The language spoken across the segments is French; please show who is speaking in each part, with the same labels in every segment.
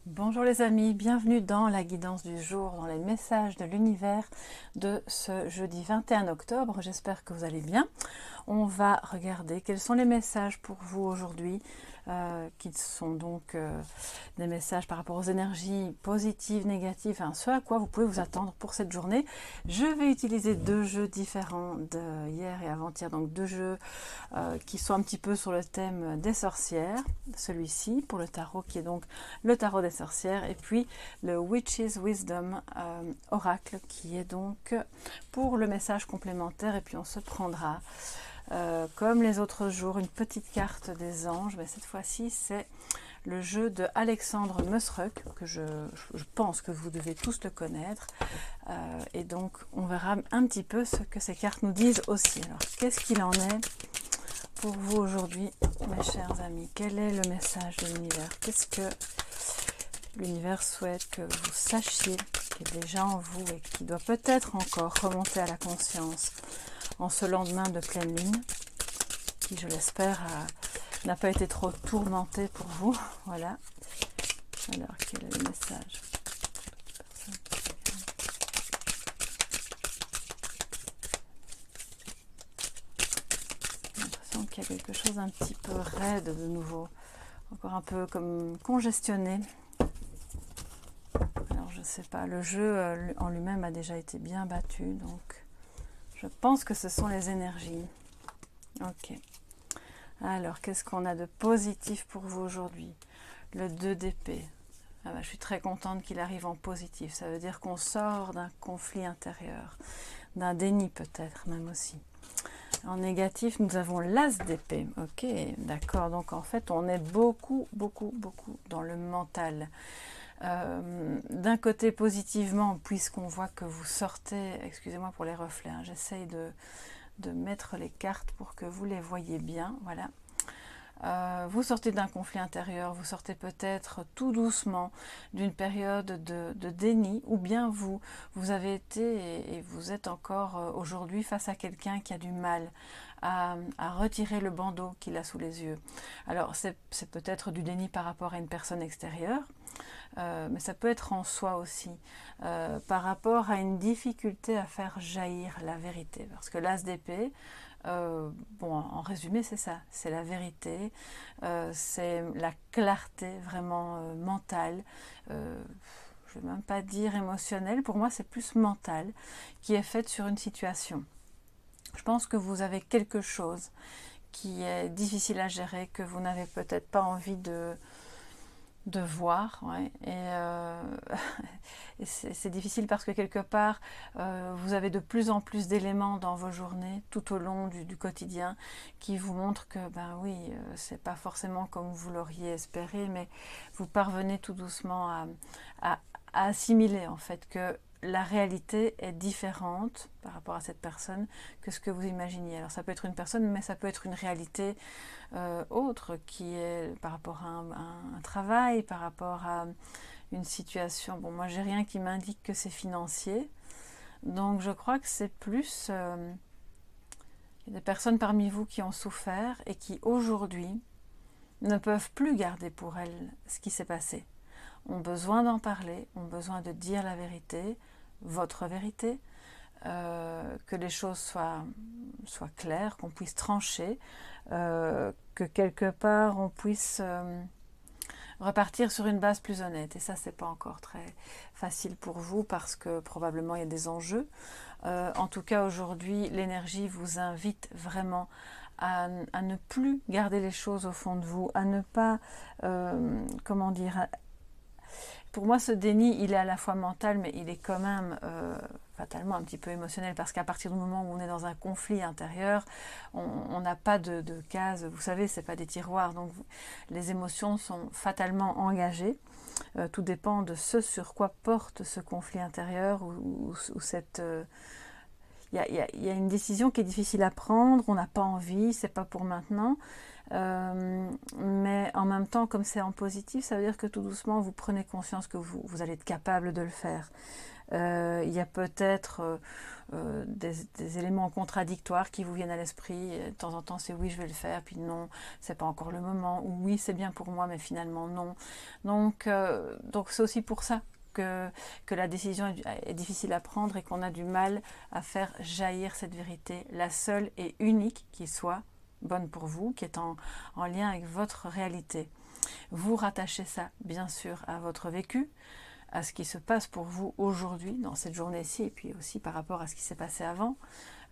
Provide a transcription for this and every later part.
Speaker 1: Bonjour les amis, bienvenue dans la guidance du jour, dans les messages de l'univers de ce jeudi 21 octobre. J'espère que vous allez bien. On va regarder quels sont les messages pour vous aujourd'hui, qui sont donc des messages par rapport aux énergies positives, négatives, ce à quoi vous pouvez vous attendre pour cette journée. Je vais utiliser deux jeux différents de hier et avant-hier, donc deux jeux qui sont un petit peu sur le thème des sorcières. Celui-ci pour le tarot qui est donc le tarot des sorcières, et puis le Witch's Wisdom Oracle qui est donc pour le message complémentaire. Et puis on se prendra comme les autres jours une petite carte des anges, mais cette fois-ci c'est le jeu de Alexandre Musruck, que je pense que vous devez tous le connaître, et donc on verra un petit peu ce que ces cartes nous disent aussi. Alors qu'est-ce qu'il en est pour vous aujourd'hui, mes chers amis? Quel est le message de l'univers? Qu'est-ce que l'univers souhaite que vous sachiez, qui est déjà en vous et qui doit peut-être encore remonter à la conscience en ce lendemain de pleine lune, qui, je l'espère, n'a pas été trop tourmenté pour vous. Voilà. Alors, quel est le message? J'ai l'impression qu'il y a quelque chose un petit peu raide de nouveau, encore un peu comme congestionné. Alors, je sais pas, le jeu en lui-même a déjà été bien battu, donc je pense que ce sont les énergies. Ok. Alors, qu'est-ce qu'on a de positif pour vous aujourd'hui? Le 2 d'épée. Je suis très contente qu'il arrive en positif. Ça veut dire qu'on sort d'un conflit intérieur, d'un déni peut-être même aussi. En négatif, nous avons l'as d'épée. Ok, d'accord. Donc en fait, on est beaucoup dans le mental. D'un côté positivement, puisqu'on voit que vous sortez, excusez-moi pour les reflets, j'essaye de mettre les cartes pour que vous les voyez bien, voilà. Vous sortez d'un conflit intérieur, vous sortez peut-être tout doucement d'une période de déni, ou bien vous avez été et vous êtes encore aujourd'hui face à quelqu'un qui a du mal à retirer le bandeau qu'il a sous les yeux. Alors c'est peut-être du déni par rapport à une personne extérieure, mais ça peut être en soi aussi, par rapport à une difficulté à faire jaillir la vérité. Parce que l'as d'épée, en résumé, c'est ça, c'est la vérité, c'est la clarté vraiment mentale, je ne vais même pas dire émotionnelle, pour moi c'est plus mental, qui est faite sur une situation. Je pense que vous avez quelque chose qui est difficile à gérer, que vous n'avez peut-être pas envie de voir, ouais. Et c'est difficile parce que quelque part vous avez de plus en plus d'éléments dans vos journées tout au long du quotidien qui vous montrent que c'est pas forcément comme vous l'auriez espéré, mais vous parvenez tout doucement à assimiler en fait que la réalité est différente par rapport à cette personne que ce que vous imaginiez. Alors ça peut être une personne, mais ça peut être une réalité autre, qui est par rapport à un travail, par rapport à une situation. Bon, moi j'ai rien qui m'indique que c'est financier, donc je crois que c'est plus il y a des personnes parmi vous qui ont souffert et qui aujourd'hui ne peuvent plus garder pour elles ce qui s'est passé, ont besoin d'en parler, ont besoin de dire la vérité, votre vérité, que les choses soient claires, qu'on puisse trancher, que quelque part on puisse repartir sur une base plus honnête. Et ça, c'est pas encore très facile pour vous parce que probablement il y a des enjeux. En tout cas, aujourd'hui, l'énergie vous invite vraiment à ne plus garder les choses au fond de vous, à ne pas, pour moi, ce déni, il est à la fois mental, mais il est quand même fatalement un petit peu émotionnel, parce qu'à partir du moment où on est dans un conflit intérieur, on n'a pas de cases, vous savez, c'est pas des tiroirs, donc les émotions sont fatalement engagées. Tout dépend de ce sur quoi porte ce conflit intérieur, ou cette... il y a une décision qui est difficile à prendre, on n'a pas envie, c'est pas pour maintenant, mais en même temps, comme c'est en positif, ça veut dire que tout doucement, vous prenez conscience que vous allez être capable de le faire. Il y a peut-être des éléments contradictoires qui vous viennent à l'esprit. De temps en temps, c'est oui, je vais le faire, puis non, c'est pas encore le moment, ou oui, c'est bien pour moi, mais finalement non. Donc c'est aussi pour ça que la décision est difficile à prendre et qu'on a du mal à faire jaillir cette vérité, la seule et unique qui soit bonne pour vous, qui est en lien avec votre réalité. Vous rattachez ça, bien sûr, à votre vécu, à ce qui se passe pour vous aujourd'hui, dans cette journée-ci, et puis aussi par rapport à ce qui s'est passé avant.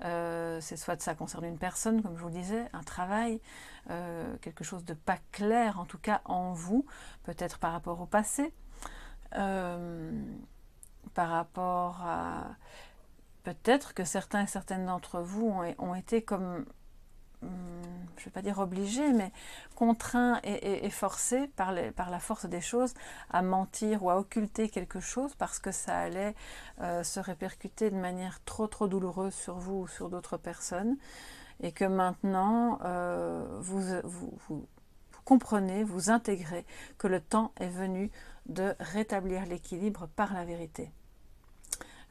Speaker 1: C'est soit ça concerne une personne, comme je vous le disais, un travail, quelque chose de pas clair, en tout cas en vous, peut-être par rapport au passé, par rapport à... Peut-être que certains et certaines d'entre vous ont été comme... je ne vais pas dire obligés, mais contraints et forcés par la force des choses à mentir ou à occulter quelque chose parce que ça allait se répercuter de manière trop douloureuse sur vous ou sur d'autres personnes, et que maintenant vous comprenez, vous intégrez que le temps est venu de rétablir l'équilibre par la vérité.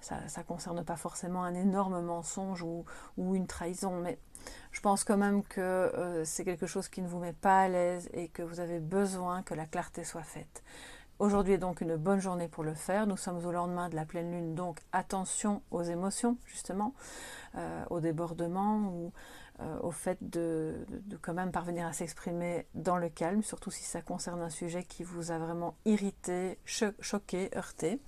Speaker 1: Ça ne concerne pas forcément un énorme mensonge ou une trahison, mais je pense quand même que c'est quelque chose qui ne vous met pas à l'aise et que vous avez besoin que la clarté soit faite. Aujourd'hui est donc une bonne journée pour le faire. Nous sommes au lendemain de la pleine lune, donc attention aux émotions, justement, au débordement ou au fait de quand même parvenir à s'exprimer dans le calme, surtout si ça concerne un sujet qui vous a vraiment irrité, choqué, heurté.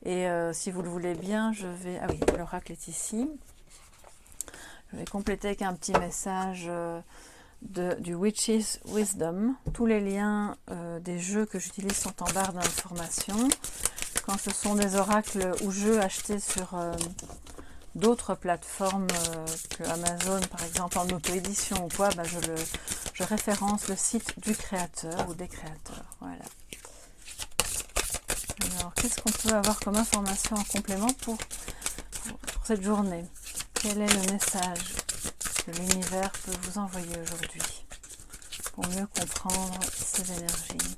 Speaker 1: Et si vous le voulez bien, je vais... Ah oui, l'oracle est ici. Je vais compléter avec un petit message du Witch's Wisdom. Tous les liens des jeux que j'utilise sont en barre d'informations. Quand ce sont des oracles ou jeux achetés sur d'autres plateformes que Amazon, par exemple en auto-édition ou quoi, je référence le site du créateur ou des créateurs. Voilà. Alors, qu'est-ce qu'on peut avoir comme information en complément pour cette journée? Quel est le message que l'univers peut vous envoyer aujourd'hui pour mieux comprendre ces énergies?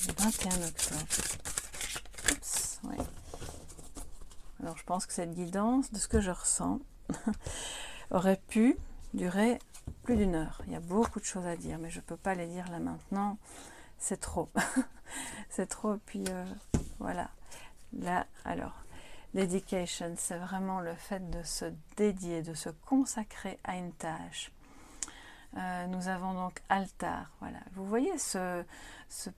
Speaker 1: Le 21 octobre. Oups, oui. Alors, je pense que cette guidance, de ce que je ressens, aurait pu durer plus d'1 heure. Il y a beaucoup de choses à dire, mais je ne peux pas les dire là maintenant. C'est trop. C'est trop. Et puis, voilà. Là, alors, dedication, c'est vraiment le fait de se dédier, de se consacrer à une tâche. Nous avons donc altar, voilà. Vous voyez ce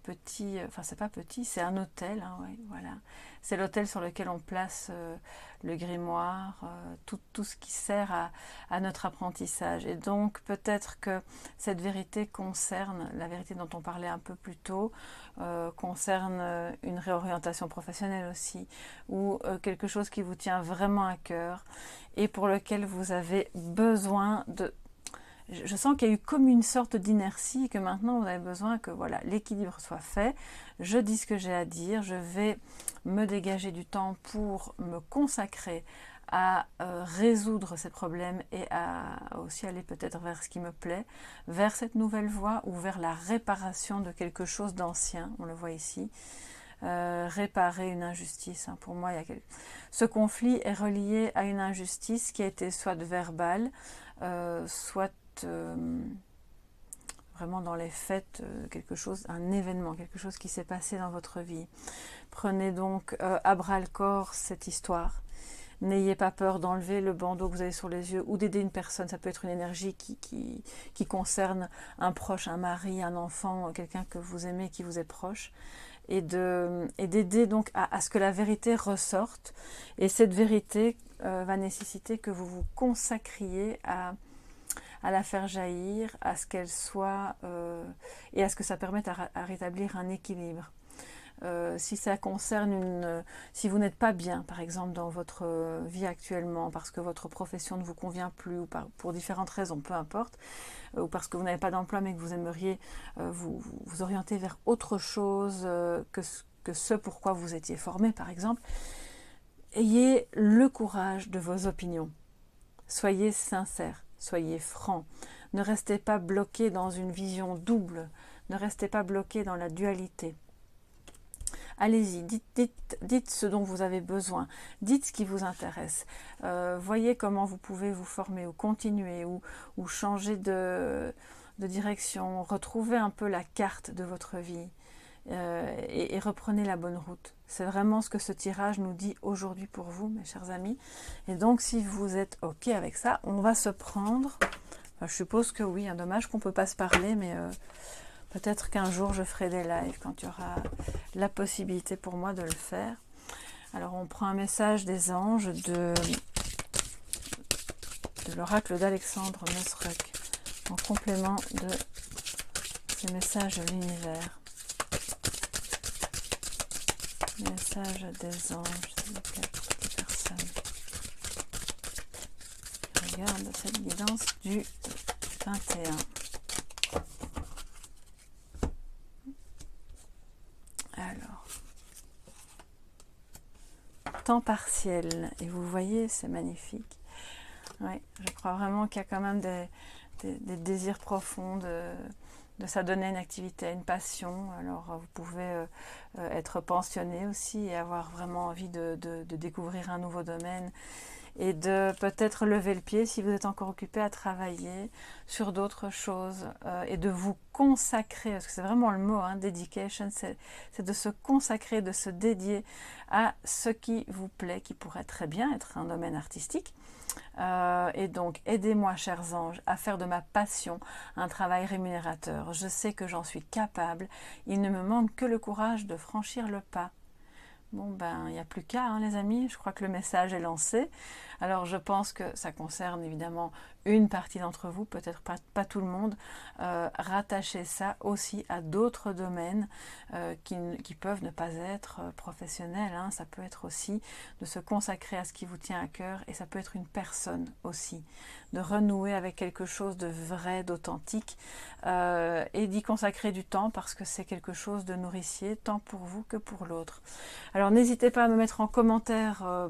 Speaker 1: petit, enfin c'est pas petit, c'est un autel, hein, ouais, voilà. C'est l'autel sur lequel on place le grimoire, tout ce qui sert à notre apprentissage. Et donc peut-être que cette vérité concerne, la vérité dont on parlait un peu plus tôt, concerne une réorientation professionnelle aussi, ou quelque chose qui vous tient vraiment à cœur et pour lequel vous avez besoin de... Je sens qu'il y a eu comme une sorte d'inertie et que maintenant vous avez besoin que voilà, l'équilibre soit fait. Je dis ce que j'ai à dire, je vais me dégager du temps pour me consacrer à résoudre ces problèmes et à aussi aller peut-être vers ce qui me plaît, vers cette nouvelle voie ou vers la réparation de quelque chose d'ancien, on le voit ici. Réparer une injustice. Hein. Pour moi, ce conflit est relié à une injustice qui a été soit verbale, soit vraiment dans les faits, quelque chose, un événement, quelque chose qui s'est passé dans votre vie. Prenez donc à bras le corps cette histoire. N'ayez pas peur d'enlever le bandeau que vous avez sur les yeux ou d'aider une personne. Ça peut être une énergie qui concerne un proche, un mari, un enfant, quelqu'un que vous aimez, qui vous est proche. Et d'aider donc à ce que la vérité ressorte. Et cette vérité va nécessiter que vous vous consacriez à la faire jaillir, à ce qu'elle soit et à ce que ça permette à rétablir un équilibre. Si ça concerne si vous n'êtes pas bien, par exemple, dans votre vie actuellement, parce que votre profession ne vous convient plus, ou pour différentes raisons, peu importe, ou parce que vous n'avez pas d'emploi mais que vous aimeriez vous orienter vers autre chose que ce pourquoi vous étiez formé, par exemple, ayez le courage de vos opinions. Soyez sincères. Soyez francs. Ne restez pas bloqué dans une vision double. Ne restez pas bloqué dans la dualité. Allez-y, dites ce dont vous avez besoin, dites ce qui vous intéresse. Voyez comment vous pouvez vous former ou continuer ou changer de direction, retrouvez un peu la carte de votre vie et reprenez la bonne route. C'est vraiment ce que ce tirage nous dit aujourd'hui pour vous, mes chers amis. Et donc, si vous êtes OK avec ça, on va se prendre... Enfin, je suppose que oui, dommage qu'on ne peut pas se parler, mais... peut-être qu'un jour je ferai des lives quand il y aura la possibilité pour moi de le faire. Alors on prend un message des anges de l'oracle d'Alexandre Mesruk en complément de ces messages de l'univers. Message des anges, s'il vous plaît, pour toutes les personnes qui regardent cette guidance du 21. Alors, temps partiel, et vous voyez, c'est magnifique. Oui, je crois vraiment qu'il y a quand même des désirs profonds de s'adonner à une activité, à une passion. Alors, vous pouvez être pensionné aussi et avoir vraiment envie de découvrir un nouveau domaine et de peut-être lever le pied si vous êtes encore occupé à travailler sur d'autres choses et de vous consacrer, parce que c'est vraiment le mot, dedication, c'est de se consacrer, de se dédier à ce qui vous plaît, qui pourrait très bien être un domaine artistique. Et donc, aidez-moi, chers anges, à faire de ma passion un travail rémunérateur. Je sais que j'en suis capable, il ne me manque que le courage de franchir le pas. Bon, ben, il n'y a plus qu'à, les amis, je crois que le message est lancé. Alors, je pense que ça concerne évidemment une partie d'entre vous, peut-être pas tout le monde. Rattachez ça aussi à d'autres domaines qui peuvent ne pas être professionnels. Ça peut être aussi de se consacrer à ce qui vous tient à cœur, et ça peut être une personne aussi, de renouer avec quelque chose de vrai, d'authentique, et d'y consacrer du temps parce que c'est quelque chose de nourricier, tant pour vous que pour l'autre. Alors n'hésitez pas à me mettre en commentaire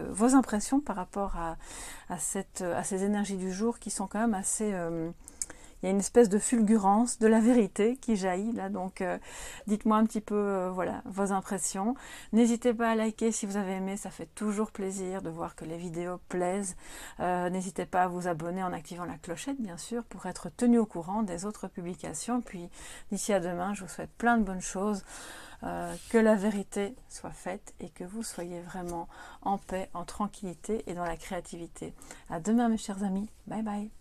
Speaker 1: vos impressions par rapport à ces énergies du jour qui sont quand même assez... il y a une espèce de fulgurance de la vérité qui jaillit là, donc dites-moi un petit peu voilà, vos impressions. N'hésitez pas à liker si vous avez aimé, ça fait toujours plaisir de voir que les vidéos plaisent. N'hésitez pas à vous abonner en activant la clochette, bien sûr, pour être tenu au courant des autres publications. Puis d'ici à demain, je vous souhaite plein de bonnes choses. Que la vérité soit faite et que vous soyez vraiment en paix, en tranquillité et dans la créativité. À demain, mes chers amis. Bye bye.